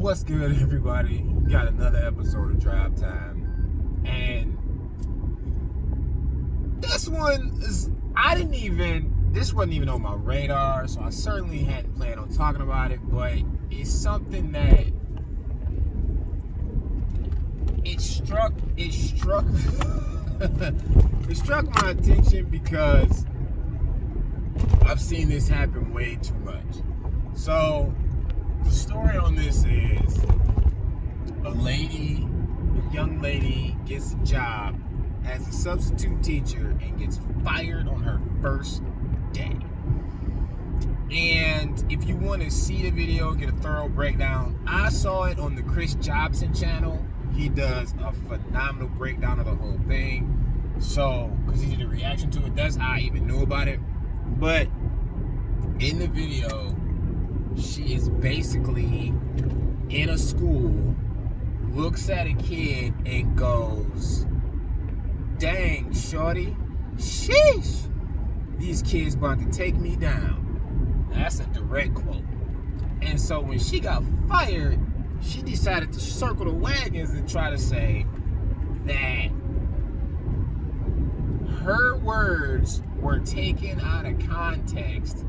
What's good, everybody? Got another episode of Drive Time, and this wasn't even on my radar, so I certainly hadn't planned on talking about it, but it's something that it struck it struck my attention because I've seen this happen way too much. So the story on this is a young lady gets a job as a substitute teacher and gets fired on her first day. And if you want to see the video, get a thorough breakdown, I saw it on the Chris Jobson channel. He does a phenomenal breakdown of the whole thing. So, because he did a reaction to it, that's how I even knew about it. But in the video, she is basically in a school, looks at a kid and goes, "Dang, shorty, sheesh, these kids about to take me down." That's a direct quote. And so when she got fired, she decided to circle the wagons and try to say that her words were taken out of context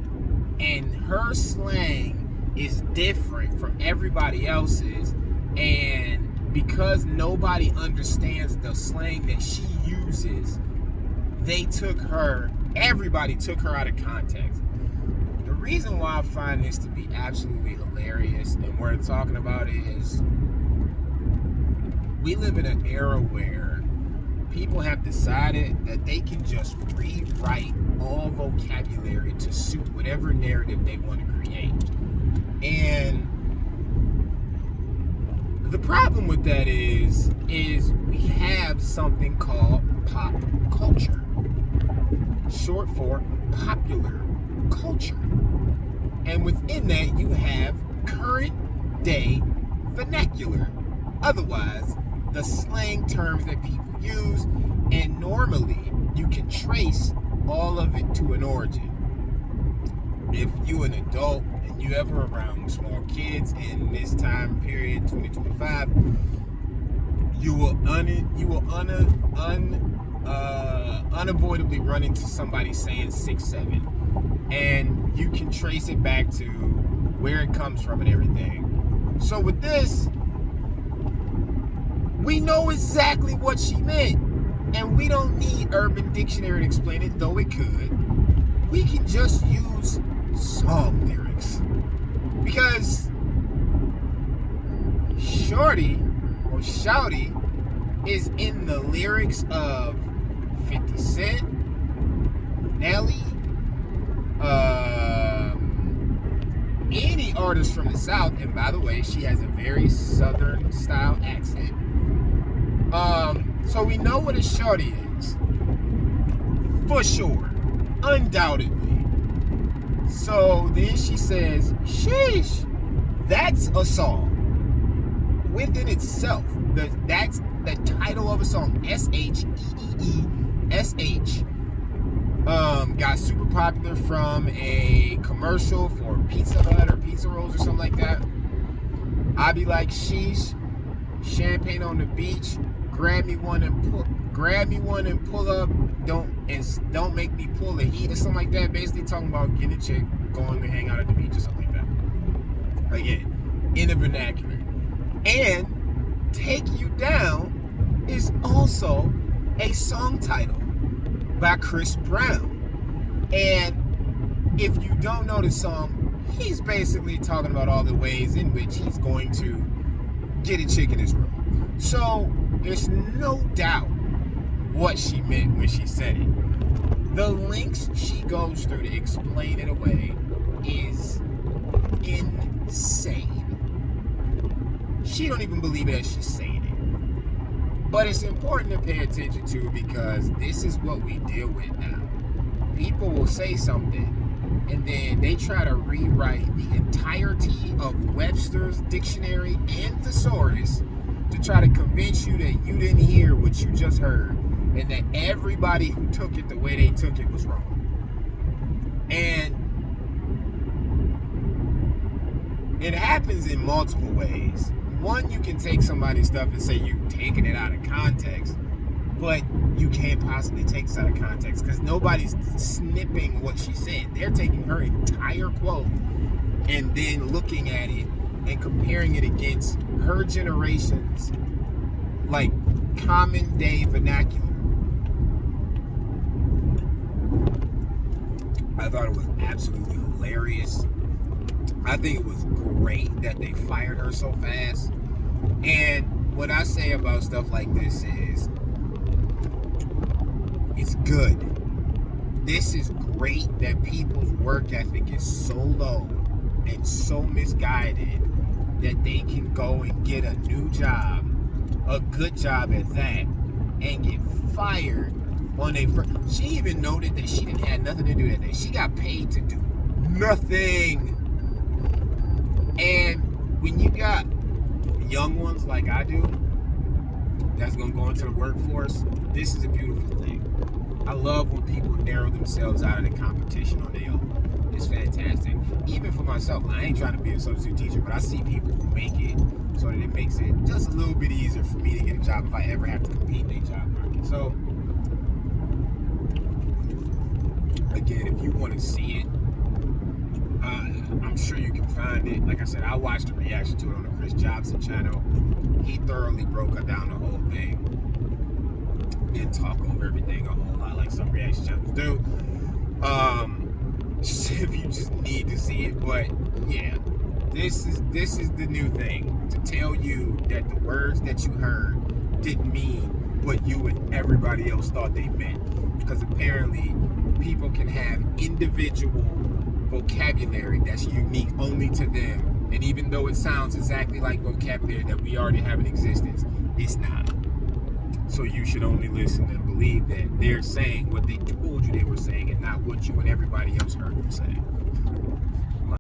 and her slang is different from everybody else's, and because nobody understands the slang that she uses, everybody took her out of context. The reason why I find this to be absolutely hilarious and worth talking about is we live in an era where people have decided that they can just rewrite all vocabulary to suit whatever narrative they want to create. And the problem with that is we have something called pop culture, short for popular culture. And within that, you have current day vernacular, otherwise the slang terms that people use, and normally you can trace all of it to an origin. If you're an adult and you ever around small kids in this time period, 2025, you will unavoidably run into somebody saying 6'7", and you can trace it back to where it comes from and everything. So with this, we know exactly what she meant, and we don't need Urban Dictionary to explain it, though it could. We can just use song lyrics, because shorty or shouty is in the lyrics of 50 Cent, Nelly, any artist from the South, and by the way, she has a very Southern style accent. So we know what a shorty is, for sure, undoubtedly. So then she says, sheesh, that's a song within itself. That's the title of a song, S-H-E-E-E-S-H. Got super popular from a commercial for Pizza Hut or Pizza Rolls or something like that. I be like, sheesh, champagne on the beach, grab me one and pull up, don't make me pull the heat or something like that. Basically talking about getting a chick, going to hang out at the beach or something like that. Again, in the vernacular. And Take You Down is also a song title by Chris Brown. And if you don't know the song, he's basically talking about all the ways in which he's going to get a chick in his room. So there's no doubt what she meant when she said it. The links she goes through to explain it away is insane. She don't even believe it as she's saying it. But it's important to pay attention to, because this is what we deal with now. People will say something and then they try to rewrite the entirety of Webster's dictionary and thesaurus to try to convince you that you didn't hear what you just heard, and that everybody who took it the way they took it was wrong. And it happens in multiple ways. One, you can take somebody's stuff and say you're taking it out of context, but you can't possibly take this out of context because nobody's snipping what she said. They're taking her entire quote and then looking at it and comparing it against her generation's like common day vernacular. I thought it was absolutely hilarious. I think it was great that they fired her so fast. And what I say about stuff like this is, it's good. This is great that people's work ethic is so low and so misguided that they can go and get a new job, a good job at that, and get fired on a first. She even noted that she didn't have nothing to do that day. She got paid to do nothing. And when you got young ones like I do, that's gonna go into the workforce, this is a beautiful thing. I love when people narrow themselves out of the competition on their own. It's fantastic. Even for myself, I ain't trying to be a substitute teacher, but I see people who make it so that it makes it just a little bit easier for me to get a job if I ever have to compete in a job market. So, again, if you want to see it, I'm sure you can find it. Like I said, I watched a reaction to it on the Chris Jobson channel. He thoroughly broke down the whole thing and talk over everything a whole lot like some reaction channels do. If you just need to see it, but yeah, this is the new thing, to tell you that the words that you heard didn't mean what you and everybody else thought they meant, because apparently people can have individual vocabulary that's unique only to them, and even though it sounds exactly like vocabulary that we already have in existence, it's not. So you should only listen and believe that they're saying what they told you they were saying and not what you and everybody else heard them say.